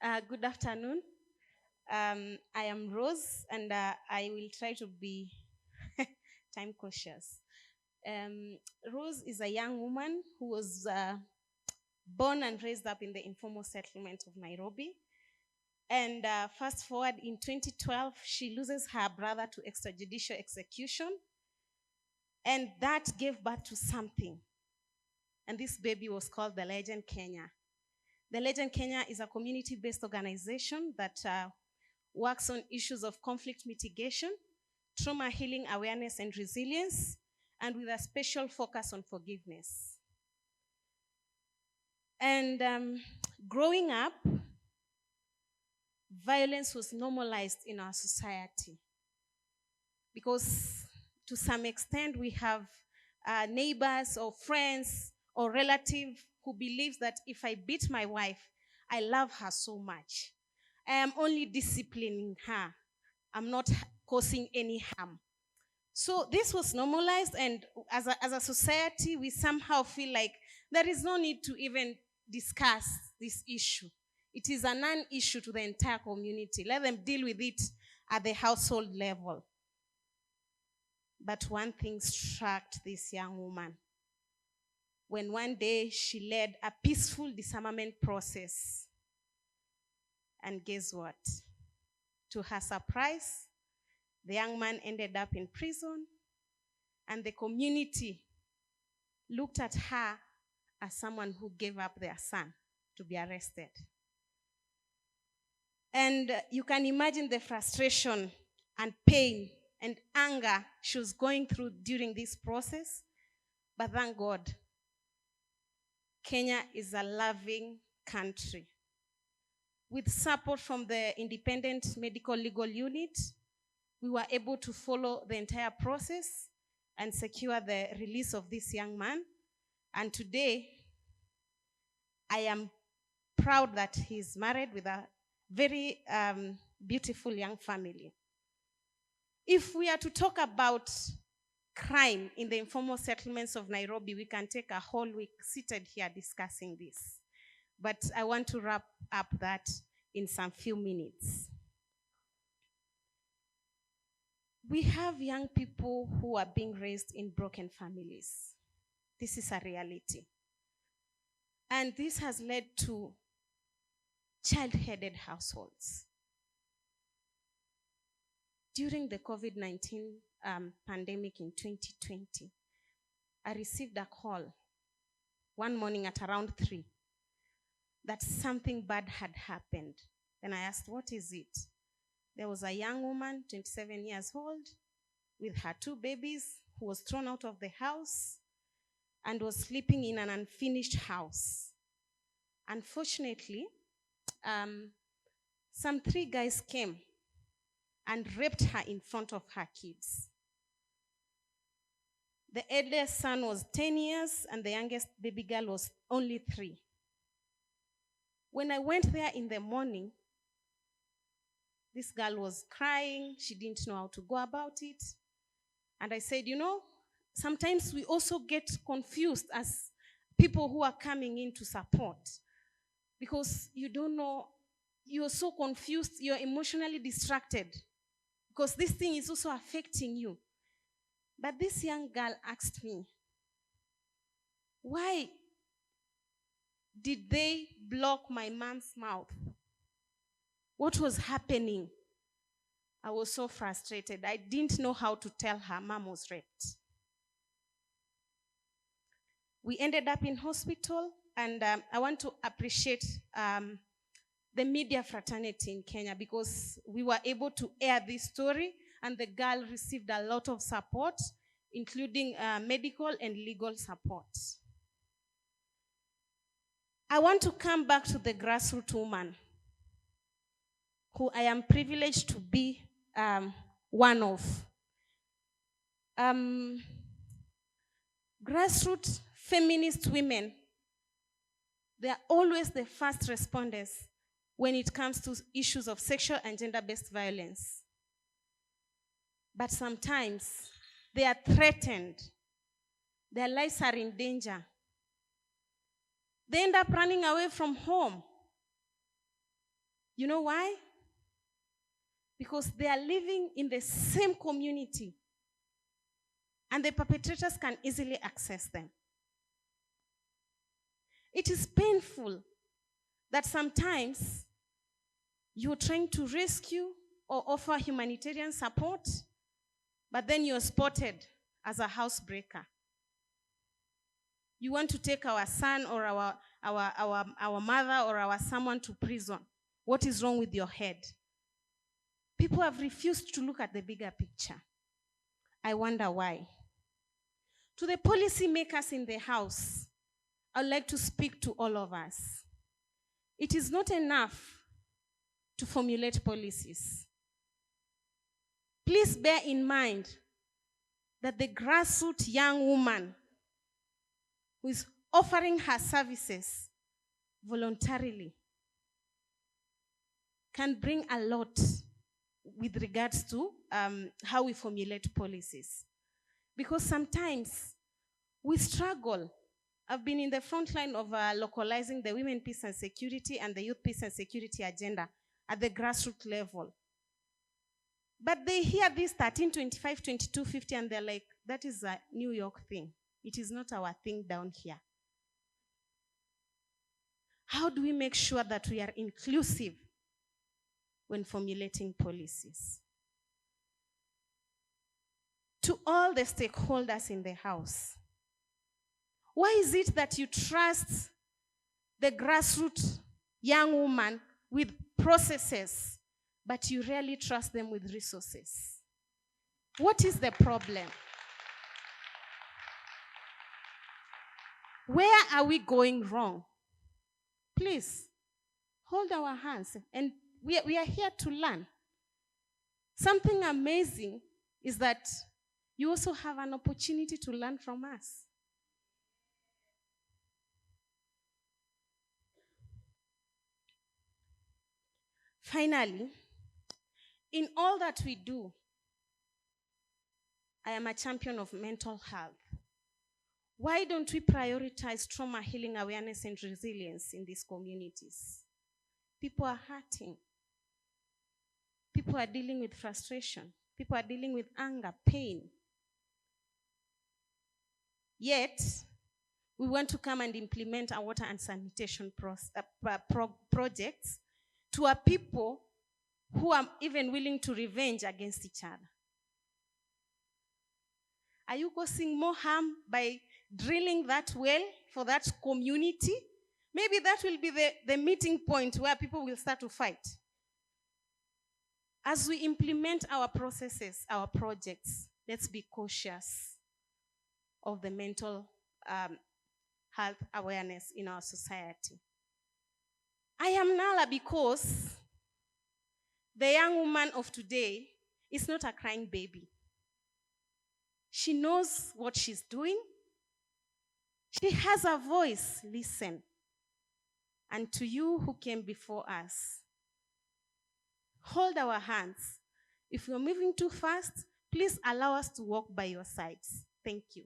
Good afternoon. I am Rose, and I will try to be time cautious. Um, Rose is a young woman who was born and raised up in the informal settlement of Nairobi. And fast forward in 2012, she loses her brother to extrajudicial execution, and that gave birth to something. And this baby was called the Legend Kenya. The Legend Kenya is a community-based organization that works on issues of conflict mitigation, trauma healing awareness and resilience, and with a special focus on forgiveness. And growing up, violence was normalized in our society because to some extent we have neighbors or friends or relatives who believes that if I beat my wife, I love her so much. I am only disciplining her. I'm not causing any harm. So this was normalized, and as a society, we somehow feel like there is no need to even discuss this issue. It is a non-issue to the entire community. Let them deal with it at the household level. But one thing struck this young woman when one day she led a peaceful disarmament process. And guess what? To her surprise, the young man ended up in prison, and the community looked at her as someone who gave up their son to be arrested. And you can imagine the frustration and pain and anger she was going through during this process. But thank God, Kenya is a loving country. With support from the Independent Medical Legal Unit, we were able to follow the entire process and secure the release of this young man. And today, I am proud that he's married with a very beautiful young family. If we are to talk about crime in the informal settlements of Nairobi, we can take a whole week seated here discussing this. But I want to wrap up that in some few minutes. We have young people who are being raised in broken families. This is a reality. And this has led to child-headed households. During the COVID-19 pandemic in 2020, I received a call one morning at around 3 that something bad had happened. And I asked, what is it? There was a young woman, 27 years old, with her 2 babies, who was thrown out of the house and was sleeping in an unfinished house. Unfortunately, some 3 guys came and raped her in front of her kids. The eldest son was 10 years, and the youngest baby girl was only 3. When I went there in the morning, this girl was crying. She didn't know how to go about it. And I said, sometimes we also get confused as people who are coming in to support, because you don't know, you're so confused, you're emotionally distracted, because this thing is also affecting you. But this young girl asked me, why did they block my mom's mouth? What was happening? I was so frustrated. I didn't know how to tell her mom was raped. We ended up in hospital, and I want to appreciate the media fraternity in Kenya, because we were able to air this story, and the girl received a lot of support, including medical and legal support. I want to come back to the grassroots woman, who I am privileged to be one of. Grassroots feminist women, they are always the first responders when it comes to issues of sexual and gender-based violence. But sometimes they are threatened. Their lives are in danger. They end up running away from home. You know why? Because they are living in the same community, and the perpetrators can easily access them. It is painful that sometimes you're trying to rescue or offer humanitarian support, but then you're spotted as a housebreaker. You want to take our son or our mother or our someone to prison. What is wrong with your head? People have refused to look at the bigger picture. I wonder why. To the policymakers in the house, I'd like to speak to all of us. It is not enough to formulate policies. Please bear in mind that the grassroots young woman who is offering her services voluntarily can bring a lot with regards to how we formulate policies. Because sometimes we struggle. I've been in the front line of localizing the women peace and security and the youth peace and security agenda at the grassroots level. But they hear this 1325, 2250, and they're like, that is a New York thing. It is not our thing down here. How do we make sure that we are inclusive when formulating policies? To all the stakeholders in the house, why is it that you trust the grassroots young woman with processes, but you rarely trust them with resources? What is the problem? Where are we going wrong? Please, hold our hands. And we are here to learn. Something amazing is that you also have an opportunity to learn from us. Finally, in all that we do, I am a champion of mental health. Why don't we prioritize trauma healing awareness and resilience in these communities? People are hurting. People are dealing with frustration. People are dealing with anger, pain. Yet, we want to come and implement our water and sanitation projects to our people who are even willing to revenge against each other. Are you causing more harm by drilling that well for that community? Maybe that will be the meeting point where people will start to fight. As we implement our processes, our projects, let's be cautious of the mental health awareness in our society. I am Nala because the young woman of today is not a crying baby. She knows what she's doing. She has a voice. Listen. And to you who came before us, hold our hands. If you're moving too fast, please allow us to walk by your sides. Thank you.